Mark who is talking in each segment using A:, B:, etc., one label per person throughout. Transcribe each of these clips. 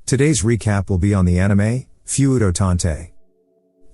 A: Today's recap will be on the anime, Feudo Tante.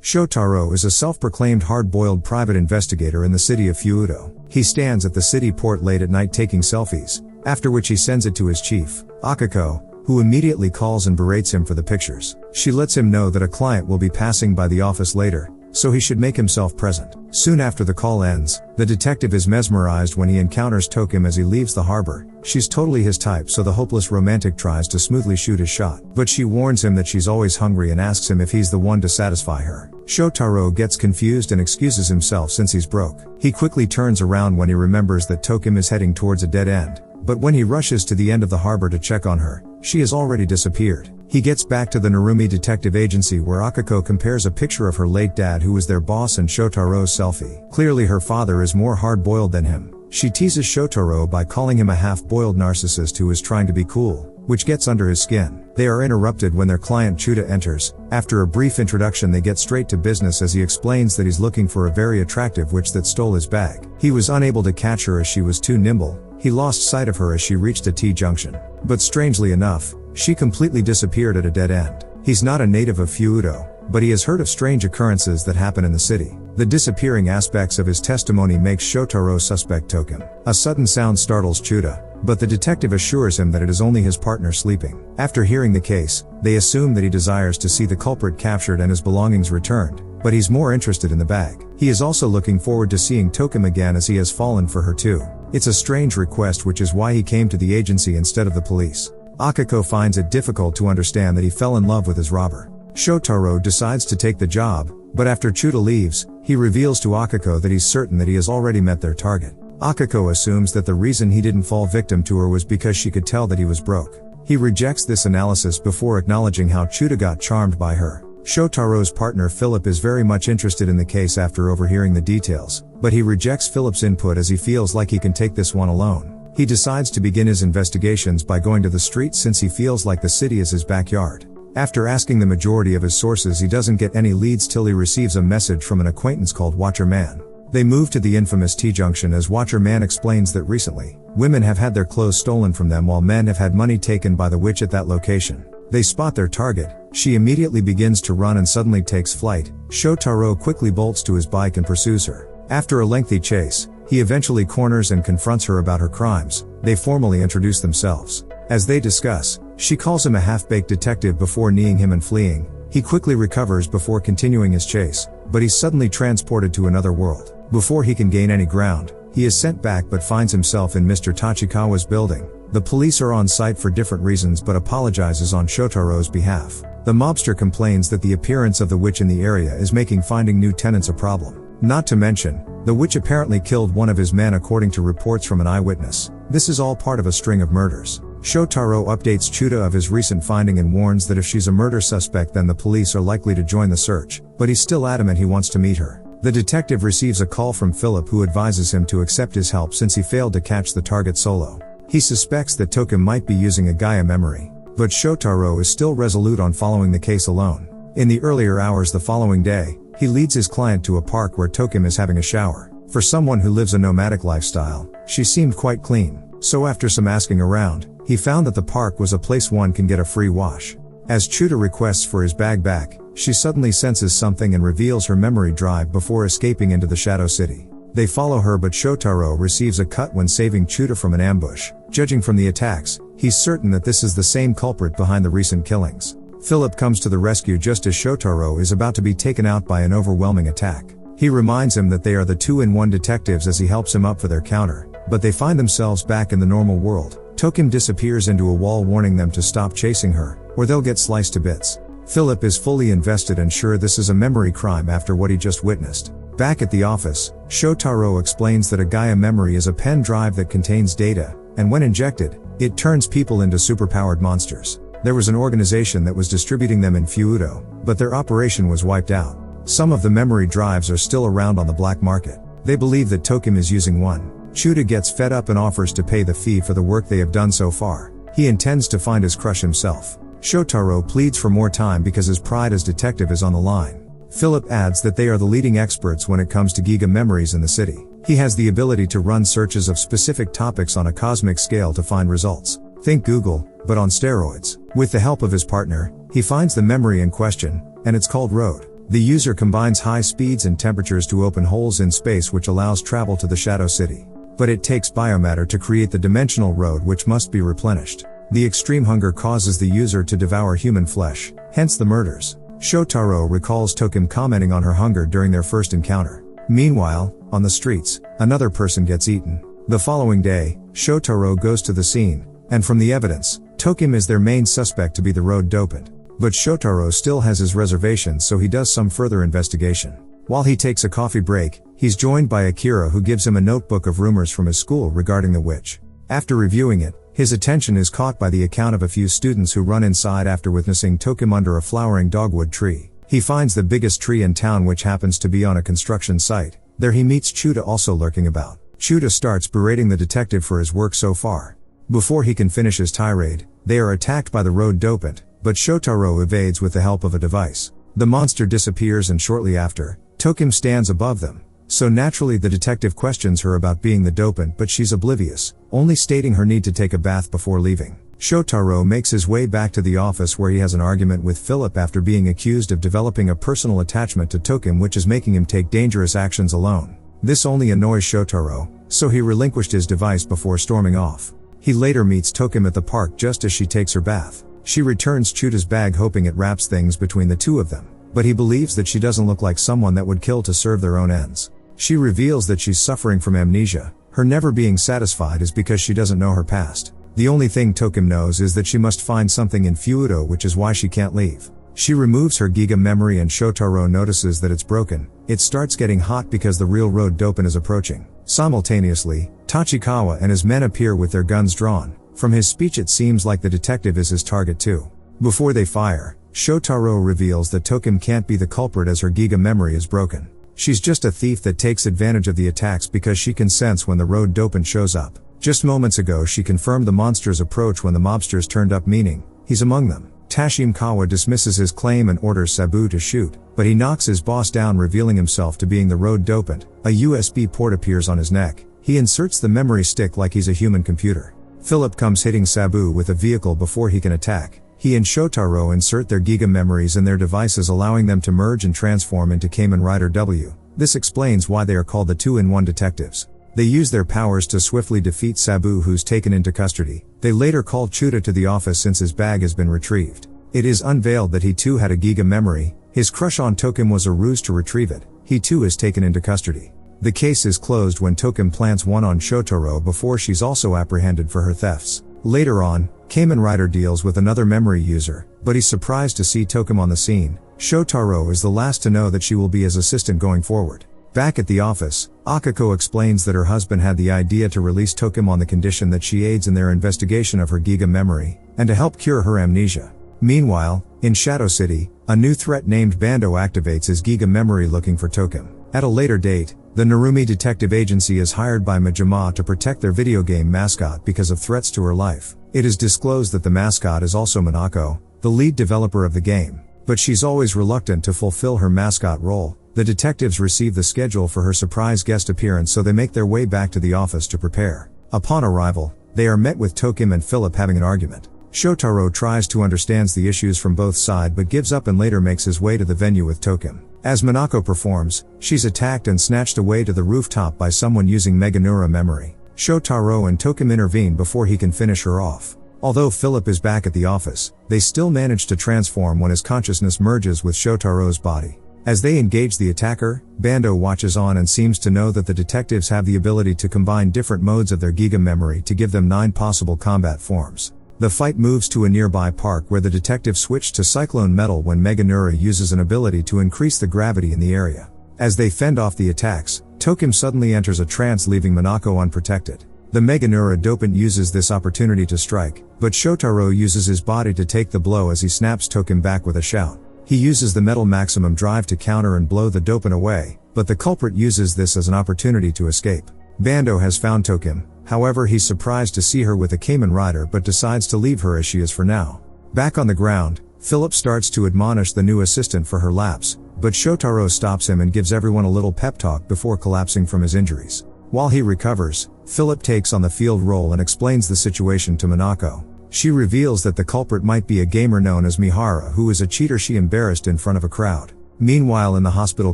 A: Shotaro is a self-proclaimed hard-boiled private investigator in the city of Feudo. He stands at the city port late at night taking selfies, after which he sends it to his chief, Akiko, who immediately calls and berates him for the pictures. She lets him know that a client will be passing by the office later, so he should make himself present. Soon after the call ends, the detective is mesmerized when he encounters Tokim as he leaves the harbor. She's totally his type, so the hopeless romantic tries to smoothly shoot his shot. But she warns him that she's always hungry and asks him if he's the one to satisfy her. Shotaro gets confused and excuses himself since he's broke. He quickly turns around when he remembers that Tokim is heading towards a dead end. But when he rushes to the end of the harbor to check on her, she has already disappeared. He gets back to the Narumi Detective Agency where Akiko compares a picture of her late dad who was their boss and Shotaro's selfie. Clearly her father is more hard-boiled than him. She teases Shotaro by calling him a half-boiled narcissist who is trying to be cool, which gets under his skin. They are interrupted when their client Chuta enters. After a brief introduction they get straight to business as he explains that he's looking for a very attractive witch that stole his bag. He was unable to catch her as she was too nimble. He lost sight of her as she reached a T-junction. But strangely enough, she completely disappeared at a dead end. He's not a native of Feudo, but he has heard of strange occurrences that happen in the city. The disappearing aspects of his testimony makes Shotaro suspect Tokim. A sudden sound startles Chuta, but the detective assures him that it is only his partner sleeping. After hearing the case, they assume that he desires to see the culprit captured and his belongings returned, but he's more interested in the bag. He is also looking forward to seeing Tokim again as he has fallen for her too. It's a strange request, which is why he came to the agency instead of the police. Akiko finds it difficult to understand that he fell in love with his robber. Shotaro decides to take the job, but after Chuta leaves, he reveals to Akiko that he's certain that he has already met their target. Akiko assumes that the reason he didn't fall victim to her was because she could tell that he was broke. He rejects this analysis before acknowledging how Chuta got charmed by her. Shotaro's partner Philip is very much interested in the case after overhearing the details, but he rejects Philip's input as he feels like he can take this one alone. He decides to begin his investigations by going to the streets since he feels like the city is his backyard. After asking the majority of his sources he doesn't get any leads till he receives a message from an acquaintance called Watcher Man. They move to the infamous T-junction as Watcher Man explains that recently, women have had their clothes stolen from them while men have had money taken by the witch at that location. They spot their target. She immediately begins to run and suddenly takes flight. Shotaro quickly bolts to his bike and pursues her. After a lengthy chase, he eventually corners and confronts her about her crimes. They formally introduce themselves. As they discuss, she calls him a half-baked detective before kneeing him and fleeing. He quickly recovers before continuing his chase, but he's suddenly transported to another world. Before he can gain any ground, he is sent back but finds himself in Mr. Tachikawa's building. The police are on site for different reasons but apologizes on Shotaro's behalf. The mobster complains that the appearance of the witch in the area is making finding new tenants a problem. Not to mention, the witch apparently killed one of his men according to reports from an eyewitness. This is all part of a string of murders. Shotaro updates Chuta of his recent finding and warns that if she's a murder suspect then the police are likely to join the search, but he's still adamant he wants to meet her. The detective receives a call from Philip who advises him to accept his help since he failed to catch the target solo. He suspects that Tokim might be using a Gaia memory, but Shotaro is still resolute on following the case alone. In the earlier hours the following day, he leads his client to a park where Tokim is having a shower. For someone who lives a nomadic lifestyle, she seemed quite clean. So after some asking around, he found that the park was a place one can get a free wash. As Chuta requests for his bag back, she suddenly senses something and reveals her memory drive before escaping into the Shadow City. They follow her but Shotaro receives a cut when saving Chuta from an ambush. Judging from the attacks, he's certain that this is the same culprit behind the recent killings. Philip comes to the rescue just as Shotaro is about to be taken out by an overwhelming attack. He reminds him that they are the 2-in-1 detectives as he helps him up for their counter, but they find themselves back in the normal world. Tokim disappears into a wall warning them to stop chasing her, or they'll get sliced to bits. Philip is fully invested and sure this is a memory crime after what he just witnessed. Back at the office, Shotaro explains that a Gaia memory is a pen drive that contains data, and when injected, it turns people into superpowered monsters. There was an organization that was distributing them in Feudo, but their operation was wiped out. Some of the memory drives are still around on the black market. They believe that Tokim is using one. Chuta gets fed up and offers to pay the fee for the work they have done so far. He intends to find his crush himself. Shotaro pleads for more time because his pride as detective is on the line. Philip adds that they are the leading experts when it comes to Giga memories in the city. He has the ability to run searches of specific topics on a cosmic scale to find results. Think Google, but on steroids. With the help of his partner, he finds the memory in question, and it's called Road. The user combines high speeds and temperatures to open holes in space which allows travel to the Shadow City. But it takes biomatter to create the dimensional road which must be replenished. The extreme hunger causes the user to devour human flesh, hence the murders. Shotaro recalls Tokim commenting on her hunger during their first encounter. Meanwhile, on the streets, another person gets eaten. The following day, Shotaro goes to the scene, and from the evidence, Tokim is their main suspect to be the road dopant. But Shotaro still has his reservations, so he does some further investigation. While he takes a coffee break, he's joined by Akira, who gives him a notebook of rumors from his school regarding the witch. After reviewing it, his attention is caught by the account of a few students who run inside after witnessing Tokim under a flowering dogwood tree. He finds the biggest tree in town, which happens to be on a construction site. There he meets Chuta, also lurking about. Chuta starts berating the detective for his work so far. Before he can finish his tirade, they are attacked by the road dopant, but Shotaro evades with the help of a device. The monster disappears, and shortly after, Tokim stands above them. So naturally the detective questions her about being the dopant, but she's oblivious, only stating her need to take a bath before leaving. Shotaro makes his way back to the office, where he has an argument with Philip after being accused of developing a personal attachment to Tokim, which is making him take dangerous actions alone. This only annoys Shotaro, so he relinquished his device before storming off. He later meets Tokim at the park just as she takes her bath. She returns Chuta's bag, hoping it wraps things between the two of them, but he believes that she doesn't look like someone that would kill to serve their own ends. She reveals that she's suffering from amnesia. Her never being satisfied is because she doesn't know her past. The only thing Tokim knows is that she must find something in Feudo, which is why she can't leave. She removes her Giga memory, and Shotaro notices that it's broken. It starts getting hot because the real road dopant is approaching. Simultaneously, Tachikawa and his men appear with their guns drawn. From his speech it seems like the detective is his target too. Before they fire, Shotaro reveals that Tokim can't be the culprit as her Giga memory is broken. She's just a thief that takes advantage of the attacks because she can sense when the road dopant shows up. Just moments ago she confirmed the monster's approach when the mobsters turned up, meaning he's among them. Tashimkawa dismisses his claim and orders Sabu to shoot, but he knocks his boss down, revealing himself to being the road dopant. A USB port appears on his neck. He inserts the memory stick like he's a human computer. Philip comes, hitting Sabu with a vehicle before he can attack. He and Shotaro insert their Giga memories in their devices, allowing them to merge and transform into Kamen Rider W. This explains why they are called the 2-in-1 detectives. They use their powers to swiftly defeat Sabu, who's taken into custody. They later call Chuta to the office since his bag has been retrieved. It is unveiled that he too had a Giga memory. His crush on Tokim was a ruse to retrieve it. He too is taken into custody. The case is closed when Tokim plants one on Shotaro before she's also apprehended for her thefts. Later on, Kamen Rider deals with another memory user, but he's surprised to see Tokim on the scene. Shotaro is the last to know that she will be his assistant going forward. Back at the office, Akiko explains that her husband had the idea to release Tokim on the condition that she aids in their investigation of her Giga memory, and to help cure her amnesia. Meanwhile, in Shadow City, a new threat named Bando activates his Giga memory looking for Tokim. At a later date, the Narumi Detective Agency is hired by Majima to protect their video game mascot because of threats to her life. It is disclosed that the mascot is also Minako, the lead developer of the game, but she's always reluctant to fulfill her mascot role. The detectives receive the schedule for her surprise guest appearance, so they make their way back to the office to prepare. Upon arrival, they are met with Tokim and Philip having an argument. Shotaro tries to understand the issues from both sides but gives up and later makes his way to the venue with Tokim. As Minako performs, she's attacked and snatched away to the rooftop by someone using Meganura memory. Shotaro and Tokim intervene before he can finish her off. Although Philip is back at the office, they still manage to transform when his consciousness merges with Shotaro's body. As they engage the attacker, Bando watches on and seems to know that the detectives have the ability to combine different modes of their Giga memory to give them 9 possible combat forms. The fight moves to a nearby park where the detectives switch to Cyclone Metal when Meganura uses an ability to increase the gravity in the area. As they fend off the attacks, Tokim suddenly enters a trance, leaving Minako unprotected. The Meganura dopant uses this opportunity to strike, but Shotaro uses his body to take the blow as he snaps Tokim back with a shout. He uses the Metal Maximum Drive to counter and blow the dopant away, but the culprit uses this as an opportunity to escape. Bando has found Tokim, however he's surprised to see her with a Kamen Rider but decides to leave her as she is for now. Back on the ground, Philip starts to admonish the new assistant for her lapse, but Shotaro stops him and gives everyone a little pep talk before collapsing from his injuries. While he recovers, Philip takes on the field role and explains the situation to Minako. She reveals that the culprit might be a gamer known as Mihara, who is a cheater she embarrassed in front of a crowd. Meanwhile, in the hospital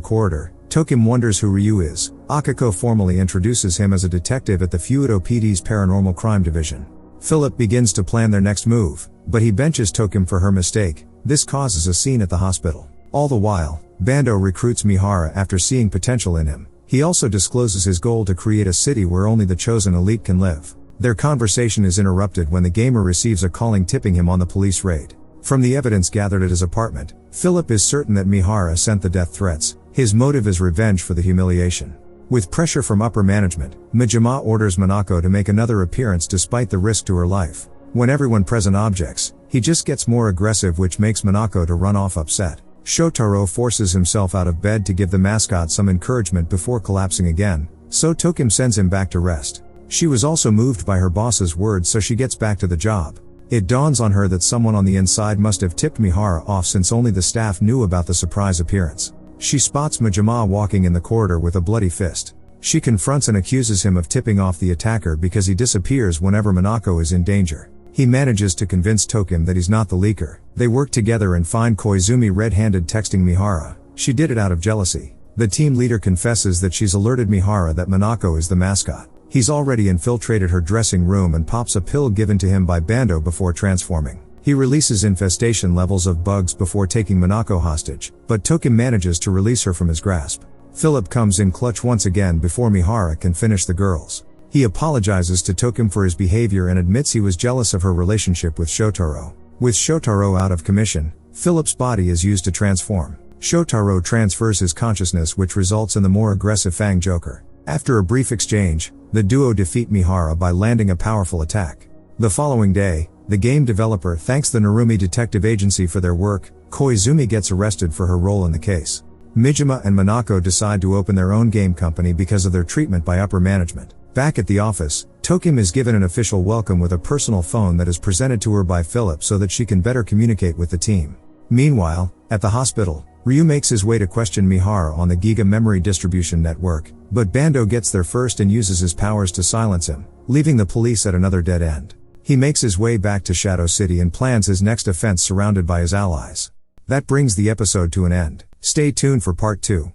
A: corridor, Tokim wonders who Ryu is. Akiko formally introduces him as a detective at the Feudo PD's Paranormal Crime Division. Philip begins to plan their next move, but he benches Tokim for her mistake. This causes a scene at the hospital. All the while, Bando recruits Mihara after seeing potential in him. He also discloses his goal to create a city where only the chosen elite can live. Their conversation is interrupted when the gamer receives a calling tipping him on the police raid. From the evidence gathered at his apartment, Philip is certain that Mihara sent the death threats. His motive is revenge for the humiliation. With pressure from upper management, Majima orders Minako to make another appearance despite the risk to her life. When everyone present objects, he just gets more aggressive, which makes Minako to run off upset. Shotaro forces himself out of bed to give the mascot some encouragement before collapsing again, so Tokim sends him back to rest. She was also moved by her boss's words, so she gets back to the job. It dawns on her that someone on the inside must have tipped Mihara off, since only the staff knew about the surprise appearance. She spots Majima walking in the corridor with a bloody fist. She confronts and accuses him of tipping off the attacker because he disappears whenever Minako is in danger. He manages to convince Tokim that he's not the leaker. They work together and find Koizumi red-handed texting Mihara. She did it out of jealousy. The team leader confesses that she's alerted Mihara that Minako is the mascot. He's already infiltrated her dressing room and pops a pill given to him by Bando before transforming. He releases infestation levels of bugs before taking Minako hostage, but Tokim manages to release her from his grasp. Philip comes in clutch once again before Mihara can finish the girls. He apologizes to Tokim for his behavior and admits he was jealous of her relationship with Shotaro. With Shotaro out of commission, Philip's body is used to transform. Shotaro transfers his consciousness, which results in the more aggressive Fang Joker. After a brief exchange, the duo defeat Mihara by landing a powerful attack. The following day, the game developer thanks the Narumi Detective Agency for their work. Koizumi gets arrested for her role in the case. Majima and Minako decide to open their own game company because of their treatment by upper management. Back at the office, Tokim is given an official welcome with a personal phone that is presented to her by Philip so that she can better communicate with the team. Meanwhile, at the hospital, Ryu makes his way to question Mihara on the Giga Memory Distribution Network, but Bando gets there first and uses his powers to silence him, leaving the police at another dead end. He makes his way back to Shadow City and plans his next offense surrounded by his allies. That brings the episode to an end. Stay tuned for part 2.